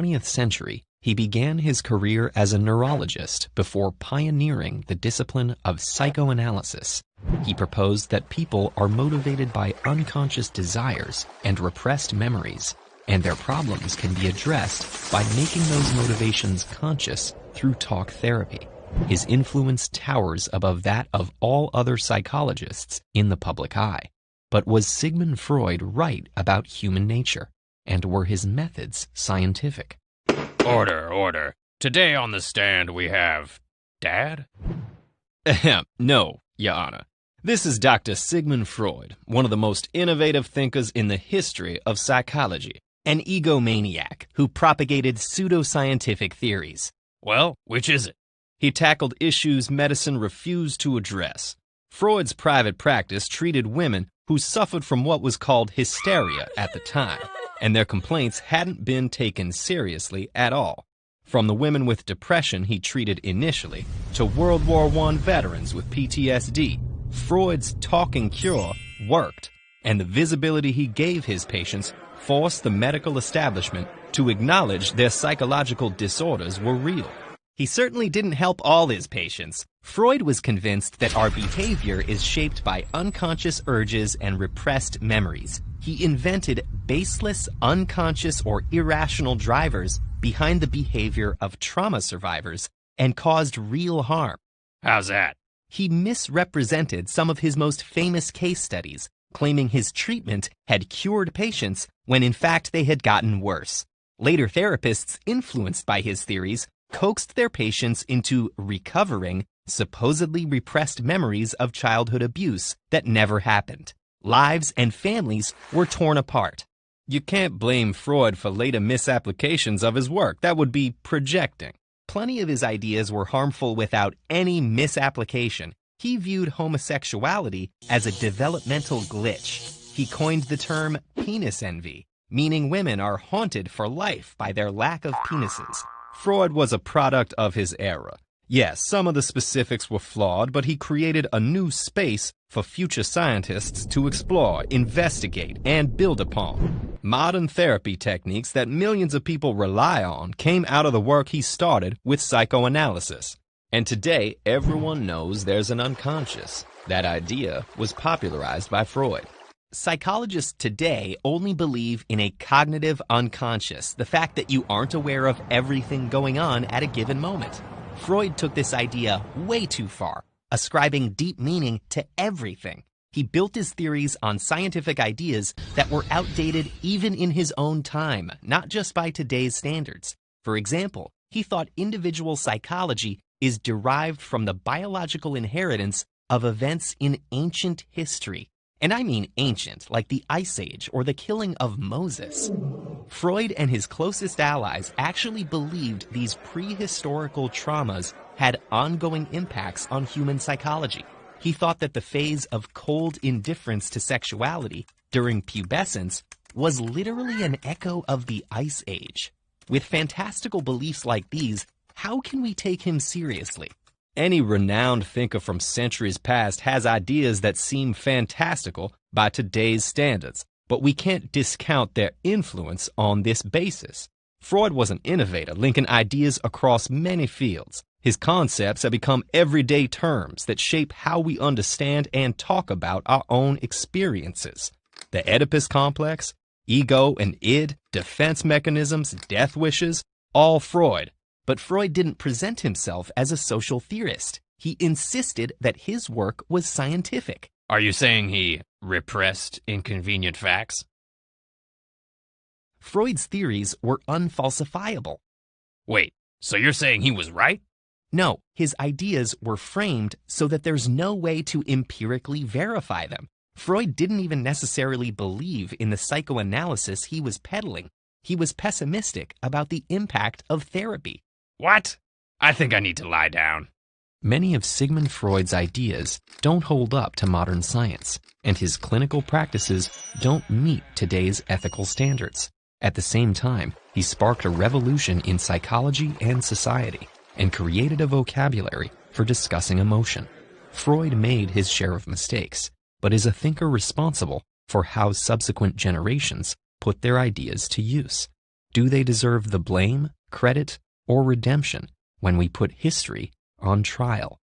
20th century, he began his career as a neurologist before pioneering the discipline of psychoanalysis. He proposed that people are motivated by unconscious desires and repressed memories, and their problems can be addressed by making those motivations conscious through talk therapy. His influence towers above that of all other psychologists in the public eye. But was Sigmund Freud right about human nature? And were his methods scientific? Order. Today on the stand we have... Dad? No, Your Honor. This is Dr. Sigmund Freud, one of the most innovative thinkers in the history of psychology, an egomaniac who propagated pseudoscientific theories. Well, which is it? He tackled issues medicine refused to address. Freud's private practice treated women who suffered from what was called hysteria at the time, and their complaints hadn't been taken seriously at all. From the women with depression he treated initially to World War I veterans with PTSD, Freud's talking cure worked, and the visibility he gave his patients forced the medical establishment to acknowledge their psychological disorders were real. He certainly didn't help all his patients. Freud was convinced that our behavior is shaped by unconscious urges and repressed memories. He invented baseless, unconscious, or irrational drivers behind the behavior of trauma survivors and caused real harm. How's that? He misrepresented some of his most famous case studies, claiming his treatment had cured patients when in fact they had gotten worse. Later therapists influenced by his theories coaxed their patients into recovering supposedly repressed memories of childhood abuse that never happened. Lives and families were torn apart. You can't blame Freud for later misapplications of his work. That would be projecting. Plenty of his ideas were harmful without any misapplication. He viewed homosexuality as a developmental glitch. He coined the term penis envy, meaning women are haunted for life by their lack of penises. Freud was a product of his era. Yes, some of the specifics were flawed, but he created a new space for future scientists to explore, investigate, and build upon. Modern therapy techniques that millions of people rely on came out of the work he started with psychoanalysis. And today, everyone knows there's an unconscious. That idea was popularized by Freud. Psychologists today only believe in a cognitive unconscious, the fact that you aren't aware of everything going on at a given moment. Freud took this idea way too far, ascribing deep meaning to everything. He built his theories on scientific ideas that were outdated even in his own time, not just by today's standards. For example, he thought individual psychology is derived from the biological inheritance of events in ancient history. And I mean ancient, like the Ice Age or the killing of Moses. Freud and his closest allies actually believed these prehistorical traumas had ongoing impacts on human psychology. He thought that the phase of cold indifference to sexuality during pubescence was literally an echo of the Ice Age. With fantastical beliefs like these, how can we take him seriously? Any renowned thinker from centuries past has ideas that seem fantastical by today's standards, but we can't discount their influence on this basis. Freud was an innovator, linking ideas across many fields. His concepts have become everyday terms that shape how we understand and talk about our own experiences. The Oedipus complex, ego and id, defense mechanisms, death wishes, all Freud. But Freud didn't present himself as a social theorist. He insisted that his work was scientific. Are you saying he repressed inconvenient facts? Freud's theories were unfalsifiable. Wait, so you're saying he was right? No, his ideas were framed so that there's no way to empirically verify them. Freud didn't even necessarily believe in the psychoanalysis he was peddling. He was pessimistic about the impact of therapy. What? I think I need to lie down. Many of Sigmund Freud's ideas don't hold up to modern science, and his clinical practices don't meet today's ethical standards. At the same time, he sparked a revolution in psychology and society, and created a vocabulary for discussing emotion. Freud made his share of mistakes, but is a thinker responsible for how subsequent generations put their ideas to use. Do they deserve the blame, credit, or redemption when we put history on trial?